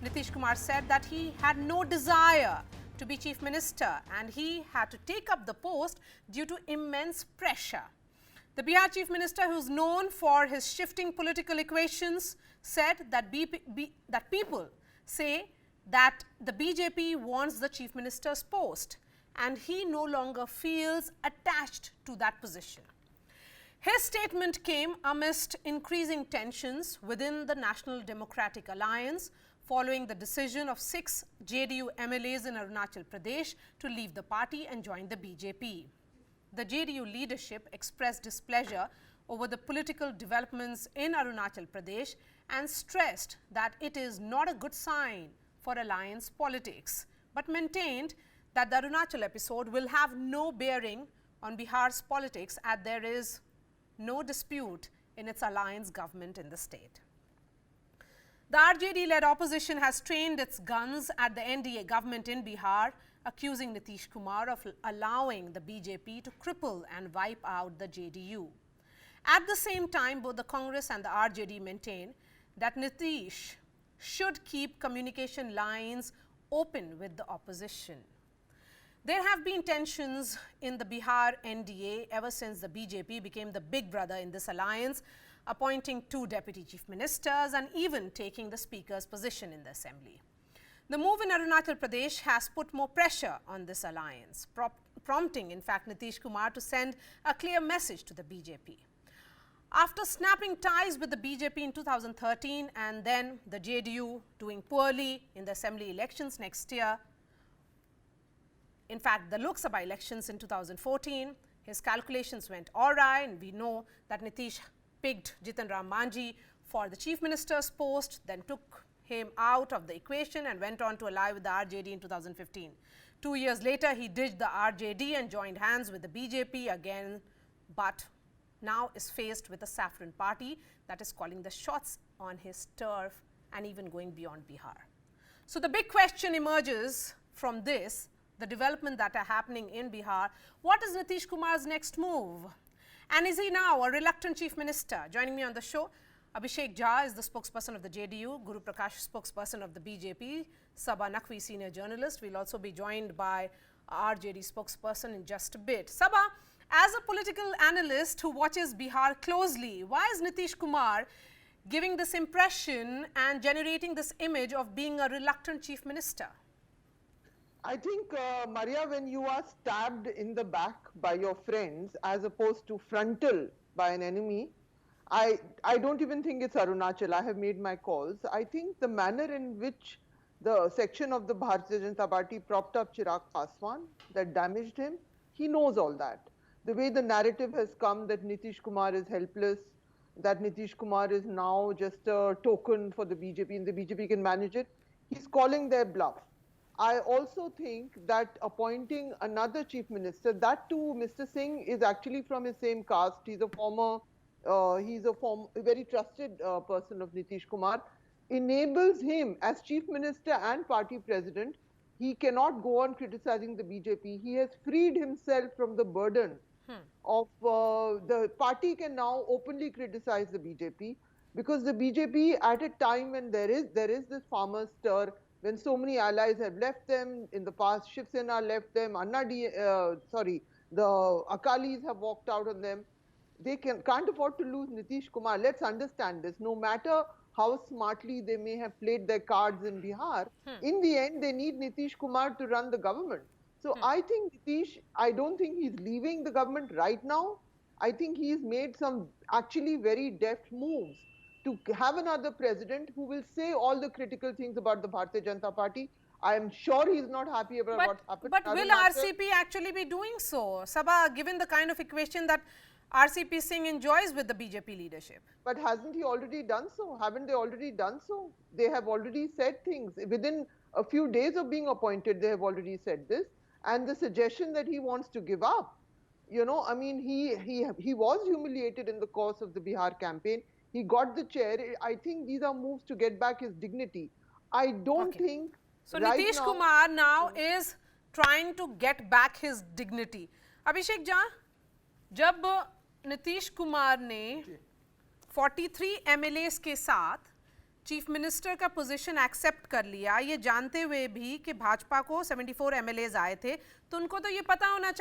Nitish Kumar said that he had no desire to be chief minister and he had to take up the post due to immense pressure. The Bihar chief minister, who is known for his shifting political equations, said that people say that the BJP wants the chief minister's post and he no longer feels attached to that position. His statement came amidst increasing tensions within the National Democratic Alliance following the decision of 6 JDU MLAs in Arunachal Pradesh to leave the party and join the BJP. The JDU leadership expressed displeasure over the political developments in Arunachal Pradesh and stressed that it is not a good sign for alliance politics, but maintained that the Arunachal episode will have no bearing on Bihar's politics as there is no dispute in its alliance government in the state. The RJD-led opposition has trained its guns at the NDA government in Bihar, accusing Nitish Kumar of allowing the BJP to cripple and wipe out the JDU. At the same time, both the Congress and the RJD maintain that Nitish should keep communication lines open with the opposition. There have been tensions in the Bihar NDA ever since the BJP became the big brother in this alliance, appointing 2 deputy chief ministers and even taking the speaker's position in the assembly. The move in Arunachal Pradesh has put more pressure on this alliance, prompting in fact Nitish Kumar to send a clear message to the BJP. After snapping ties with the BJP in 2013 and then the JDU doing poorly in the assembly elections next year, in fact, the Lok Sabha elections in 2014, his calculations went all right, and we know that Nitish picked Jitan Ram Manjhi for the chief minister's post, then took him out of the equation and went on to ally with the RJD in 2015. 2 years later, he ditched the RJD and joined hands with the BJP again, but now is faced with a saffron party that is calling the shots on his turf and even going beyond Bihar. So the big question emerges from this, the development that are happening in Bihar. What is Nitish Kumar's next move? And is he now a reluctant chief minister? Joining me on the show, Abhishek Jha is the spokesperson of the JDU, Guru Prakash, spokesperson of the BJP, Saba Naqvi, senior journalist. We'll also be joined by RJD spokesperson in just a bit. Saba, as a political analyst who watches Bihar closely, why is Nitish Kumar giving this impression and generating this image of being a reluctant chief minister? I think, Marya, when you are stabbed in the back by your friends as opposed to frontal by an enemy, I don't even think it's Arunachal. I have made my calls. I think the manner in which the section of the Bharatiya Janata Party propped up Chirag Paswan, that damaged him, he knows all that. The way the narrative has come that Nitish Kumar is helpless, that Nitish Kumar is now just a token for the BJP and the BJP can manage it, he's calling their bluff. I also think that appointing another chief minister, that too, Mr. Singh is actually from his same caste. He's a very trusted person of Nitish Kumar, enables him as chief minister and party president. He cannot go on criticizing the BJP. He has freed himself from the burden of the party can now openly criticize the BJP, because the BJP at a time when there is this farmer stir, when so many allies have left them, in the past Shiv Sena left them, the Akalis have walked out on them, they can't afford to lose Nitish Kumar. Let's understand this. No matter how smartly they may have played their cards in Bihar, in the end they need Nitish Kumar to run the government. So I think Nitish, I don't think he's leaving the government right now. I think he's made some actually very deft moves to have another president who will say all the critical things about the Bharatiya Janata Party. I am sure he's not happy about what happened. But will RCP actually be doing so, Saba, given the kind of equation that RCP Singh enjoys with the BJP leadership? But hasn't he already done so? Haven't they already done so? They have already said things. Within a few days of being appointed, they have already said this. And the suggestion that he wants to give up, you know, I mean, he was humiliated in the course of the Bihar campaign. He got the chair. I think these are moves to get back his dignity. I don't think... So right Nitish Kumar now is trying to get back his dignity. Abhishek Jha, जब नीतीश कुमार ने 43 MLAs के साथ chief minister का position accept कर लिया, ये जानते हुए भी कि भाजपा को 74 एमएलएज आए थे, तो उनको तो ये पता होना चाहिए